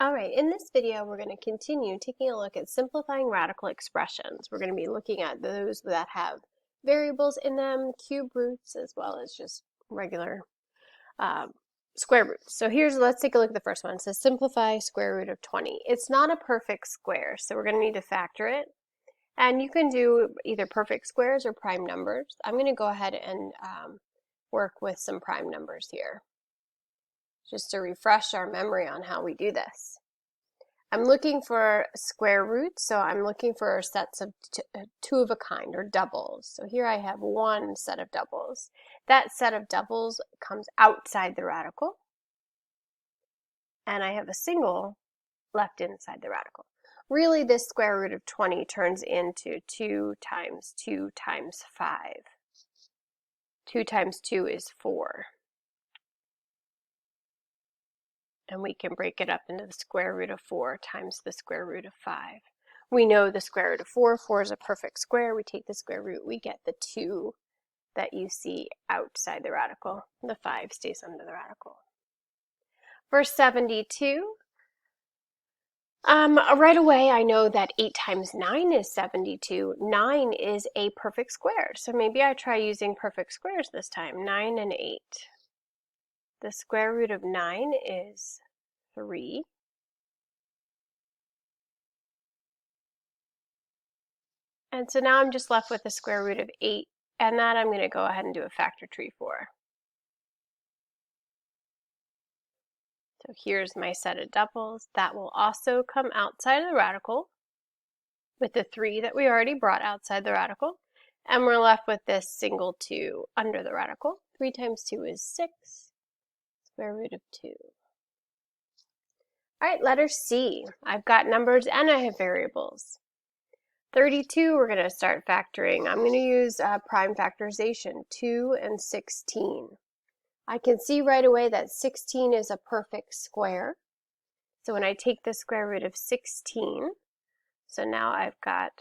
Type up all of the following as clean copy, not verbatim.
All right, in this video, we're going to continue taking a look at simplifying radical expressions. We're going to be looking at those that have variables in them, cube roots, as well as just regular square roots. So let's take a look at the first one. It says simplify square root of 20. It's not a perfect square, so we're going to need to factor it. And you can do either perfect squares or prime numbers. I'm going to go ahead and work with some prime numbers here, just to refresh our memory on how we do this. I'm looking for square roots, so I'm looking for sets of two of a kind, or doubles. So here I have one set of doubles. That set of doubles comes outside the radical, and I have a single left inside the radical. Really, this square root of 20 turns into 2 times 2 times 5. 2 times 2 is 4. And we can break it up into the square root of 4 times the square root of 5. We know the square root of 4. 4 is a perfect square. We take the square root, we get the 2 that you see outside the radical. The 5 stays under the radical. For 72, right away I know that 8 times 9 is 72. 9 is a perfect square. So maybe I try using perfect squares this time. 9 and 8. The square root of 9 is 3. And so now I'm just left with the square root of 8, and that I'm going to go ahead and do a factor tree for. So here's my set of doubles. That will also come outside of the radical with the 3 that we already brought outside the radical. And we're left with this single 2 under the radical. 3 times 2 is 6, square root of 2. All right, letter C. I've got numbers and I have variables. 32, we're going to start factoring. I'm going to use prime factorization, 2 and 16. I can see right away that 16 is a perfect square. So when I take the square root of 16, so now I've got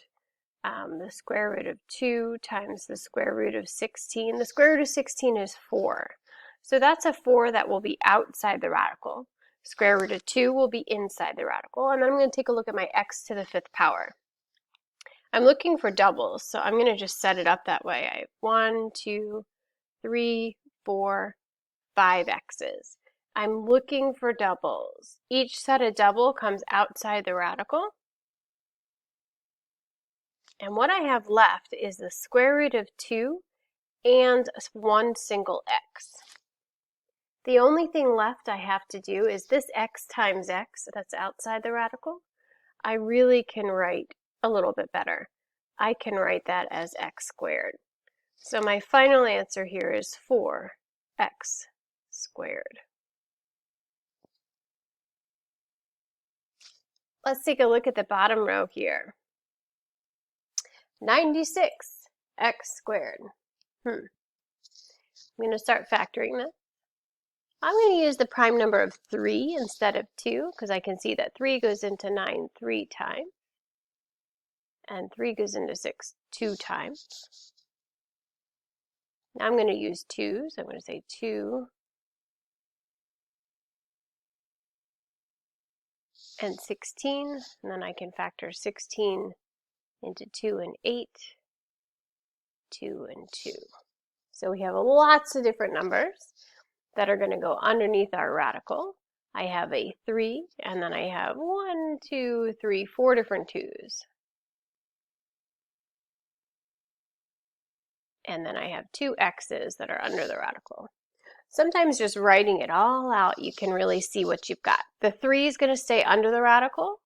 the square root of 2 times the square root of 16. The square root of 16 is 4. So that's a 4 that will be outside the radical. Square root of 2 will be inside the radical. And then I'm going to take a look at my x to the 5th power. I'm looking for doubles, so I'm going to just set it up that way. I have 1, 2, 3, 4, 5 x's. I'm looking for doubles. Each set of double comes outside the radical. And what I have left is the square root of 2 and one single x. The only thing left I have to do is this x times x that's outside the radical. I really can write a little bit better. I can write that as x squared. So my final answer here is 4x squared. Let's take a look at the bottom row here. 96x squared. I'm going to start factoring this. I'm going to use the prime number of 3 instead of 2 because I can see that 3 goes into 9 3 times. And 3 goes into 6 2 times. Now I'm going to use 2, so I'm going to say 2 and 16, and then I can factor 16 into 2 and 8, 2 and 2. So we have lots of different numbers that are going to go underneath our radical. I have a 3, and then I have 1, 2, 3, 4 different 2's. And then I have 2 x's that are under the radical. Sometimes just writing it all out, you can really see what you've got. The 3 is going to stay under the radical.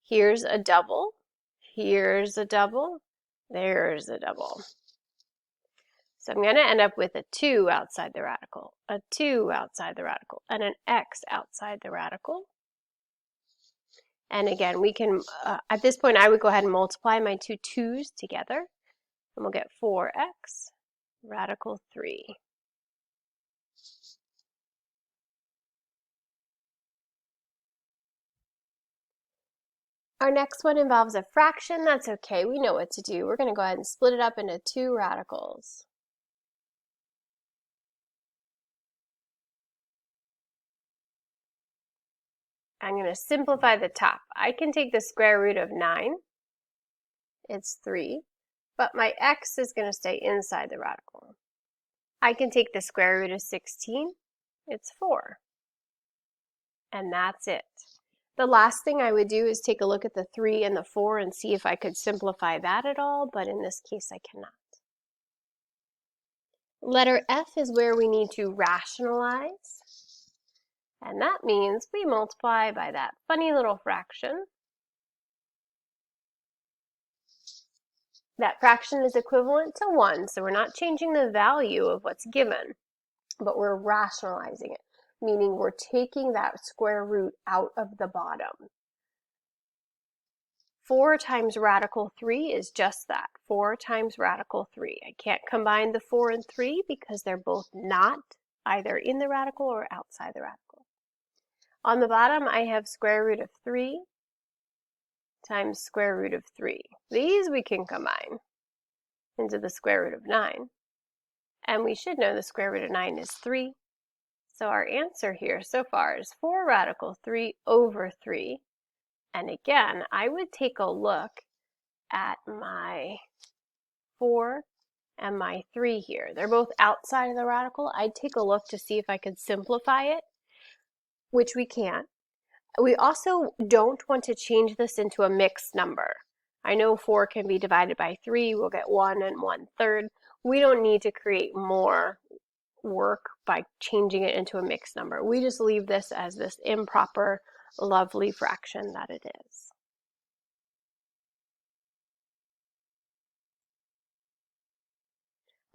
Here's a double. Here's a double. There's a double. So I'm going to end up with a 2 outside the radical, a 2 outside the radical, and an x outside the radical. And again, we can, at this point, I would go ahead and multiply my two 2's together, and we'll get 4x radical 3. Our next one involves a fraction. That's okay. We know what to do. We're going to go ahead and split it up into 2 radicals. I'm going to simplify the top. I can take the square root of 9. It's 3. But my x is going to stay inside the radical. I can take the square root of 16. It's 4. And that's it. The last thing I would do is take a look at the 3 and the 4 and see if I could simplify that at all, but in this case I cannot. Letter F is where we need to rationalize. And that means we multiply by that funny little fraction. That fraction is equivalent to 1, so we're not changing the value of what's given, but we're rationalizing it, meaning we're taking that square root out of the bottom. 4 times radical 3 is just that, 4 times radical 3. I can't combine the 4 and 3 because they're both not either in the radical or outside the radical. On the bottom, I have square root of 3 times square root of 3. These we can combine into the square root of 9. And we should know the square root of 9 is 3. So our answer here so far is 4 radical 3 over 3. And again, I would take a look at my 4 and my 3 here. They're both outside of the radical. I'd take a look to see if I could simplify it, which we can't. We also don't want to change this into a mixed number. I know 4 can be divided by 3. We'll get 1 and 1/3. We don't need to create more work by changing it into a mixed number. We just leave this as this improper, lovely fraction that it is.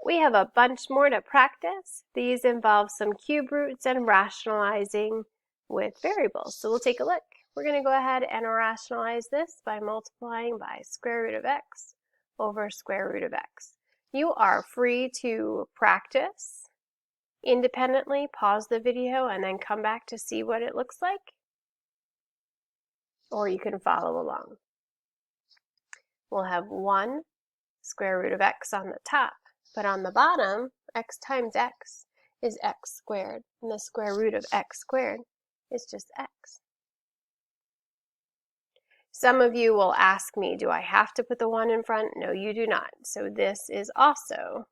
We have a bunch more to practice. These involve some cube roots and rationalizing with variables. So we'll take a look. We're going to go ahead and rationalize this by multiplying by square root of x over square root of x. You are free to practice independently, pause the video, and then come back to see what it looks like. Or you can follow along. We'll have 1 square root of x on the top, but on the bottom, x times x is x squared, and the square root of x squared is just x. Some of you will ask me, do I have to put the 1 in front? No, you do not. So this is also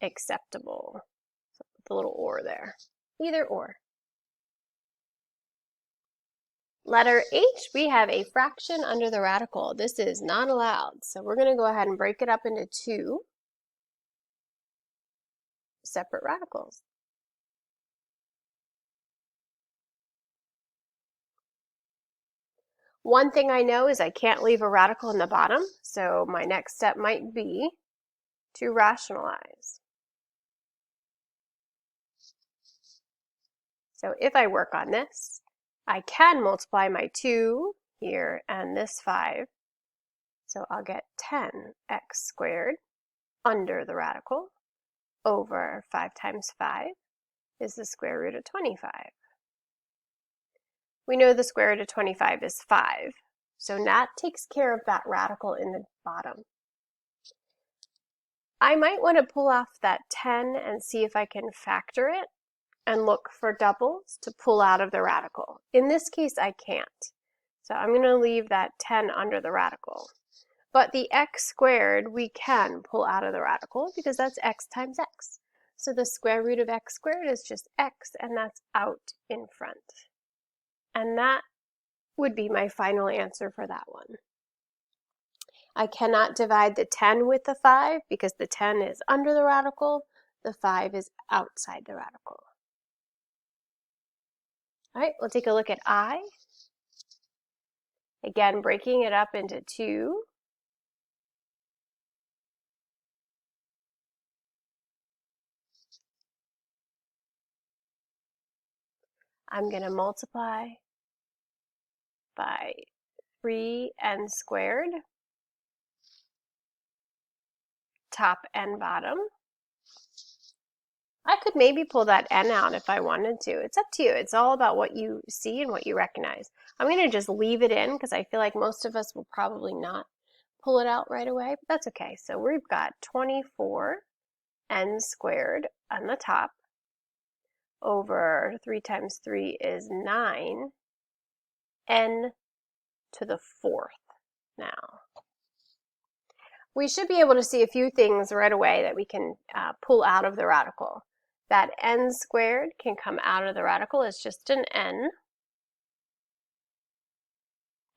acceptable. So put the little or there. Either or. Letter H, we have a fraction under the radical. This is not allowed. So we're going to go ahead and break it up into 2 separate radicals. One thing I know is I can't leave a radical in the bottom, so my next step might be to rationalize. So if I work on this, I can multiply my 2 here and this 5. So I'll get 10x squared under the radical over 5 times 5 is the square root of 25. We know the square root of 25 is 5, so that takes care of that radical in the bottom. I might want to pull off that 10 and see if I can factor it and look for doubles to pull out of the radical. In this case, I can't. So I'm going to leave that 10 under the radical. But the x squared we can pull out of the radical because that's x times x. So the square root of x squared is just x, and that's out in front. And that would be my final answer for that one. I cannot divide the 10 with the 5 because the 10 is under the radical, the 5 is outside the radical. All right, we'll take a look at I. Again, breaking it up into 2. I'm going to multiply by 3n squared, top and bottom. I could maybe pull that n out if I wanted to. It's up to you. It's all about what you see and what you recognize. I'm going to just leave it in because I feel like most of us will probably not pull it out right away, but that's okay. So we've got 24n squared on the top over 3 times 3 is 9, n to the 4th now. We should be able to see a few things right away that we can pull out of the radical. That n squared can come out of the radical as just an n.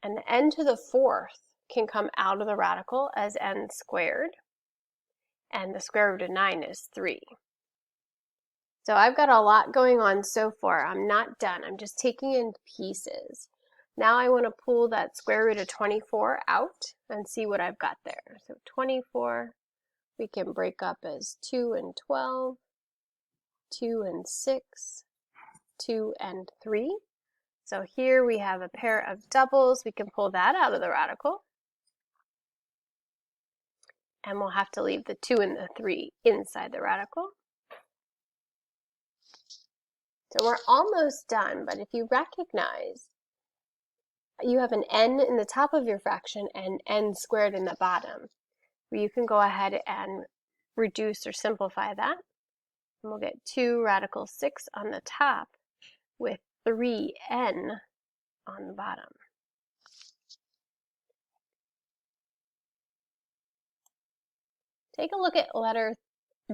And the n to the 4th can come out of the radical as n squared. And the square root of 9 is 3. So I've got a lot going on so far. I'm not done. I'm just taking in pieces. Now I want to pull that square root of 24 out and see what I've got there. So 24 we can break up as 2 and 12, 2 and 6, 2 and 3. So here we have a pair of doubles. We can pull that out of the radical. And we'll have to leave the 2 and the 3 inside the radical. So we're almost done, but if you recognize you have an n in the top of your fraction and n squared in the bottom, you can go ahead and reduce or simplify that. And we'll get 2 radical 6 on the top with 3n on the bottom. Take a look at letter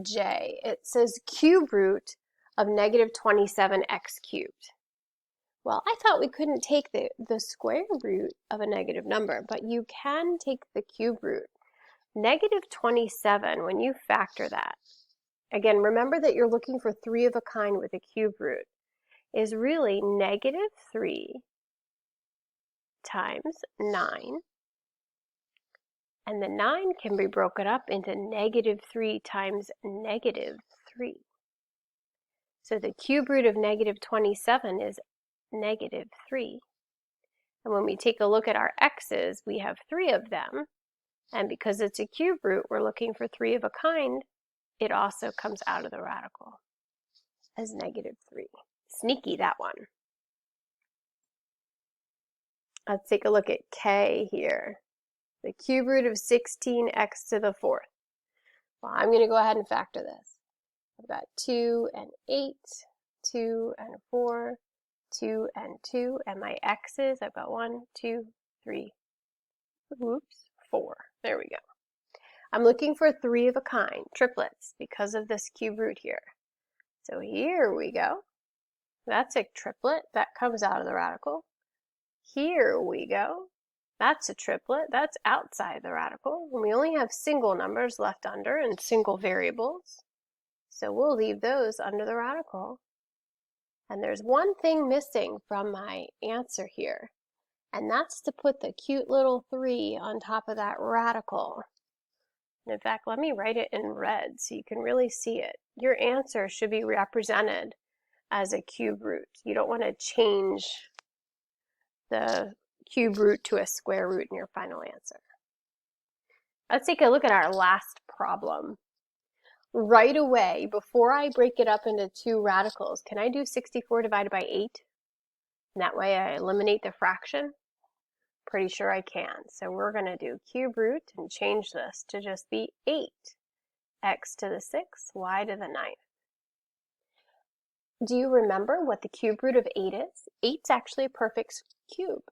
J. It says cube root of negative 27x cubed. Well, I thought we couldn't take the square root of a negative number, but you can take the cube root. Negative 27, when you factor that, again, remember that you're looking for 3 of a kind with a cube root, is really negative 3 times 9. And the 9 can be broken up into negative 3 times negative 3. So the cube root of negative 27 is negative 3. And when we take a look at our x's, we have 3 of them. And because it's a cube root, we're looking for 3 of a kind. It also comes out of the radical as negative 3. Sneaky, that one. Let's take a look at k here. The cube root of 16x to the 4th. Well, I'm going to go ahead and factor this. I've got 2 and 8, 2 and 4, 2 and 2, and my x's, I've got 1, 2, 3, whoops, 4. There we go. I'm looking for 3 of a kind, triplets, because of this cube root here. So here we go. That's a triplet. That comes out of the radical. Here we go. That's a triplet. That's outside the radical. And we only have single numbers left under and single variables. So we'll leave those under the radical. And there's one thing missing from my answer here, and that's to put the cute little 3 on top of that radical. And in fact, let me write it in red so you can really see it. Your answer should be represented as a cube root. You don't want to change the cube root to a square root in your final answer. Let's take a look at our last problem. Right away, before I break it up into 2 radicals, can I do 64 divided by 8? And that way I eliminate the fraction? Pretty sure I can. So we're going to do cube root and change this to just be 8. X to the 6th, y to the 9th. Do you remember what the cube root of 8 is? 8's actually a perfect cube.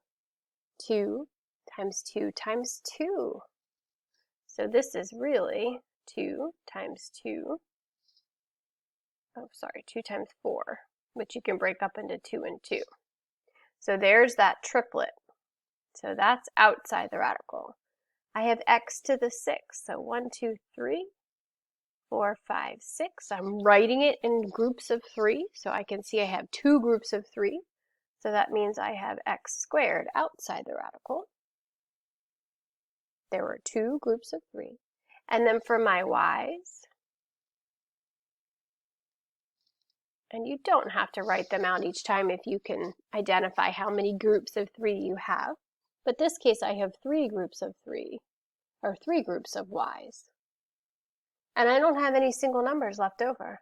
2 times 2 times 2. So this is really 2 times 2. Oh, sorry, 2 times 4, which you can break up into 2 and 2. So there's that triplet. So that's outside the radical. I have x to the 6th. So 1, 2, 3, 4, 5, 6. I'm writing it in groups of 3, so I can see I have 2 groups of 3. So that means I have x squared outside the radical. There were 2 groups of 3. And then for my y's, and you don't have to write them out each time if you can identify how many groups of 3 you have. But this case, I have 3 groups of 3, or 3 groups of y's. And I don't have any single numbers left over.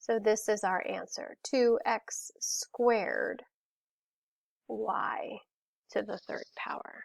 So this is our answer, 2x squared y to the 3rd power.